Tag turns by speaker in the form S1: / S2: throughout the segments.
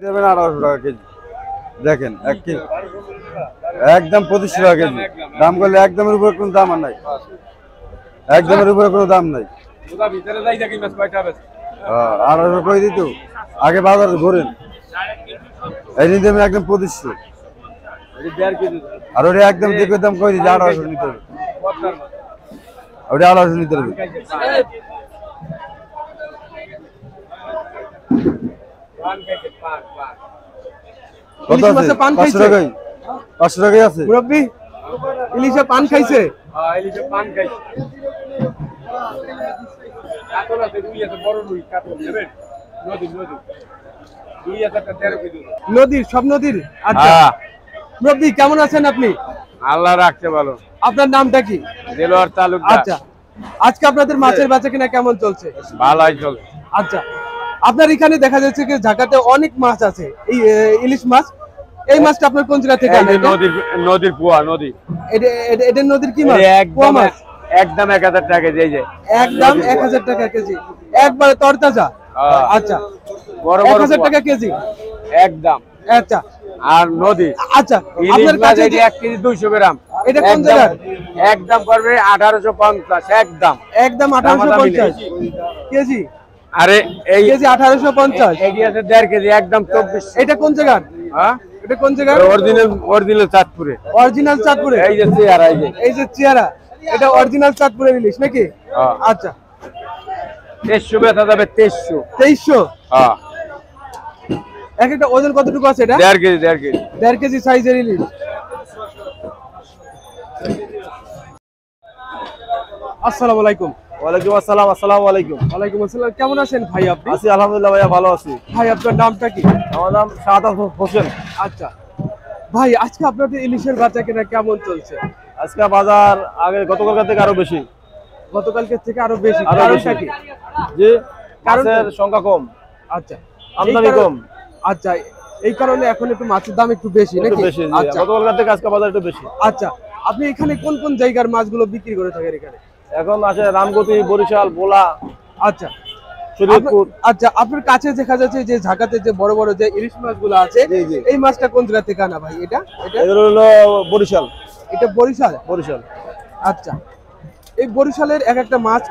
S1: দেবেন 1800 টাকা কেজি। দেখেন একদম 2500 টাকা কেজি দাম করলে একদমের উপরে কোনো দাম আর নাই, একদমের উপরে কোনো দাম নাই। 1800 করে দিত আগে বাজার ঘুরেন, এই নিয়ে দেবেন একদম 2500। আর ওটা একদম দেখে দাম করে দিচ্ছে 1800 নিতে হবে, ওটা 1800 নিতে হবে।
S2: ইলিশ মাছে পান খাইছে?
S1: 500 টাকাই আছে
S2: মুরব্বি, ইলিশে পান খাইছে?
S3: হ্যাঁ, ইলিশে পান খাইছে। কাতল আছে, রুই আছে, বড় রুই কাতল নেবেন? নদীর রুই আছে 13 কেজি।
S2: নদীর, সব নদীর? আচ্ছা মুরব্বি, কেমন আছেন আপনি?
S3: আল্লাহ রাখছে ভালো।
S2: আপনার নামটা কি?
S3: দেলোয়ার তালুকদার।
S2: আচ্ছা, আজকে আপনাদের মাছের বেচাকেনা কেমন চলছে?
S3: ভালোই চলছে।
S2: আচ্ছা, আপনার এখানে দেখা যাচ্ছে কি ঢাকাতে অনেক মাছ আছে, এই ইলিশ মাছ, এই মাছটা আপনার কোন জায়গা থেকে আনেন?
S3: নদীর পোয়া, নদী।
S2: এটা নদীর কি মাছ? পোয়া
S3: একদম
S2: মাছ।
S3: একদম 1000 টাকা কেজি। এই যে
S2: একদম 1000 টাকা কেজি, একবারে তরতাজা। আচ্ছা,
S3: বড় বড়
S2: 1000 টাকা কেজি
S3: একদম।
S2: আচ্ছা,
S3: আর নদী
S2: আচ্ছা
S3: আপনার
S2: আপনার কাছে
S3: 1 কেজি 200 গ্রাম।
S2: এটা কোন জায়গা?
S3: একদম করবে 1850 একদম।
S2: একদম 1850 কেজি।
S3: আরে এই
S2: কেজি 1850।
S3: এই আছে 1.5 কেজি একদম 24।
S2: এটা কোন জায়গা?
S3: হ্যাঁ,
S2: এটা কোন জায়গা?
S3: অরিজিনাল চাঁদপুরে।
S2: অরিজিনাল চাঁদপুরে?
S3: এই যে চেয়ারা,
S2: এই যে চেয়ারা, এটা অরিজিনাল চাঁদপুরের ইলিশ নাকি? আচ্ছা,
S3: 2300 বেচা যাবে।
S2: 2300?
S3: হ্যাঁ।
S2: এক একটা ওজন কতটুকু আছে এটা?
S3: 1.5 কেজি।
S2: 1.5 কেজি সাইজের ইলিশ। আসসালামু আলাইকুম।
S1: ওয়ালাইকুম আসসালাম। আসসালামু আলাইকুম।
S2: ওয়ালাইকুম আসসালাম। কেমন আছেন ভাই আপনি?
S1: আছি আলহামদুলিল্লাহ ভাইয়া, ভালো আছি।
S2: ভাই আপনার নামটা কি?
S1: আমার নাম শাহাদ হোসেন।
S2: আচ্ছা ভাই, আজকে আপনাদের ইলিশের বেচাকেনা কেমন চলছে?
S1: আজকে বাজার গতকালকার থেকে আরো বেশি।
S2: গতকালকে থেকে আরো বেশি?
S1: আরো
S2: কারণটা
S1: বেশি।
S2: কি?
S1: জি,
S2: কারণটা?
S1: মাছের সংখ্যা কম,
S2: আচ্ছা,
S1: আমদানি কম।
S2: আচ্ছা, এই কারণে এখন একটু মাছের দাম একটু বেশি
S1: একটু
S2: নাকি?
S1: বেশি।
S2: আচ্ছা,
S1: গতকালকার থেকে আজকে বাজার একটু বেশি।
S2: আচ্ছা, আপনি এখানে কোন কোন জায়গার মাছগুলো বিক্রি করে থাকেন এখানে?
S1: এখন আসে রামগতি, বরিশাল, ভোলা,
S2: আচ্ছা,
S1: শরীয়তপুর।
S2: আচ্ছা, আপনার কাছে দেখা যাচ্ছে যে ঢাকাতে যে বড় বড় যে ইলিশ মাছগুলো আছে,
S1: জি, জি।
S2: এই মাছটা কোন জায়গা থেকে আনা ভাই? এটা
S1: এগুলো হলো বরিশাল।
S2: এটা বরিশাল?
S1: বরিশাল।
S2: আচ্ছা, এই বরিশালের এক একটা মাছ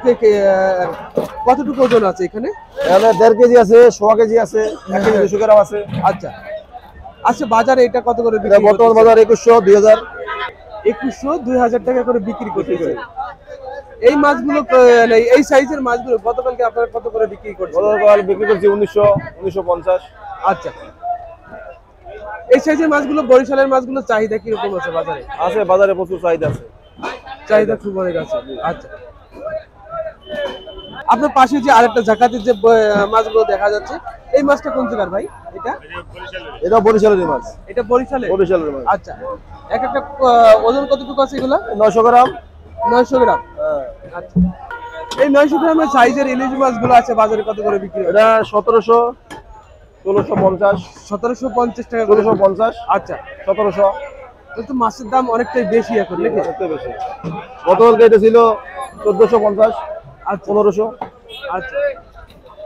S2: কতটুকু ওজন আছে এখানে?
S1: এখানে 1.5 কেজি আছে, 1.5 কেজি আছে, 1 কেজি 200 গ্রাম আছে।
S2: আচ্ছা, আচ্ছা, বাজারে এটা কত করে
S1: এটা
S2: বিক্রি
S1: বর্তমান
S2: করতেছে?
S1: বাজার 2100, 2000।
S2: 2100, 2000 টাকা করে বিক্রি করতেছে। এই মাছগুলো এই সাইজের মাছগুলো গতকালকে আপনারা কত করে বিক্রি করছেন?
S1: গতকাল বিক্রি করছি 1900, 1950।
S2: আচ্ছা, এই সাইজের মাছগুলো, বরিশালের মাছগুলো চাহিদা কিরকম আছে বাজারে?
S1: আছে, বাজারে প্রচুর চাহিদা আছে।
S2: চাহিদা খুব অনেক আছে। আচ্ছা, আপনার পাশে যে আরেকটা জাকাতের যে মাছগুলো দেখা যাচ্ছে, এই মাছটা কোন জায়গার ভাই?
S1: এটা বরিশালের মাছ।
S2: এটা বরিশালের?
S1: বরিশালের মাছ।
S2: আচ্ছা, এক একটা ওজন কতটুকু আছে এগুলা?
S1: 900 গ্রাম।
S2: 900 গ্রাম। আচ্ছা, এই 900 গ্রামের সাইজের ইলিশ মাছগুলো আছে বাজারে কত করে বিক্রি হয়?
S1: এটা 1700, 1650,
S2: 1750 টাকা করে।
S1: 1650।
S2: আচ্ছা,
S1: 1700।
S2: কিন্তু মাছের দাম অনেকটাই বেশি এখন নাকি?
S1: সবচেয়ে বেশি। গতকালকে এটা ছিল 1450,
S2: আচ্ছা,
S1: 1500।
S2: আচ্ছা,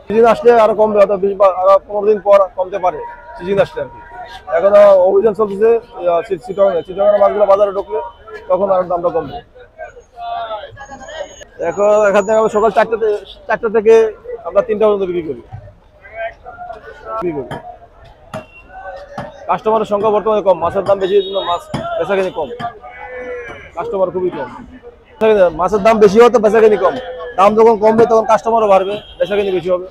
S1: সিজন আসলে আরো কমবে, হয়তো 20 বা আরো 15 দিন পর কমতে পারে সিজন আসলে আর কি। এখনো অভিযান চলতেছে চিটাগাং মাছগুলো বাজারে ঢুকলে তখন আর দামটা কমবে। এখন এখান থেকে আমরা সকাল 4টা থেকে আমরা 3টা পর্যন্ত বিক্রি করি। কাস্টমারের সংখ্যা বর্তমানে কম, মাছের দাম বেশি, জন্য মাছ বেচাকেনি কম, কাস্টমার খুবই কম। মাছের দাম বেশি হতো, বেচাকেনি কম। দাম যখন কমবে তখন কাস্টমারও বাড়বে, বেচাকেনি বেশি হবে।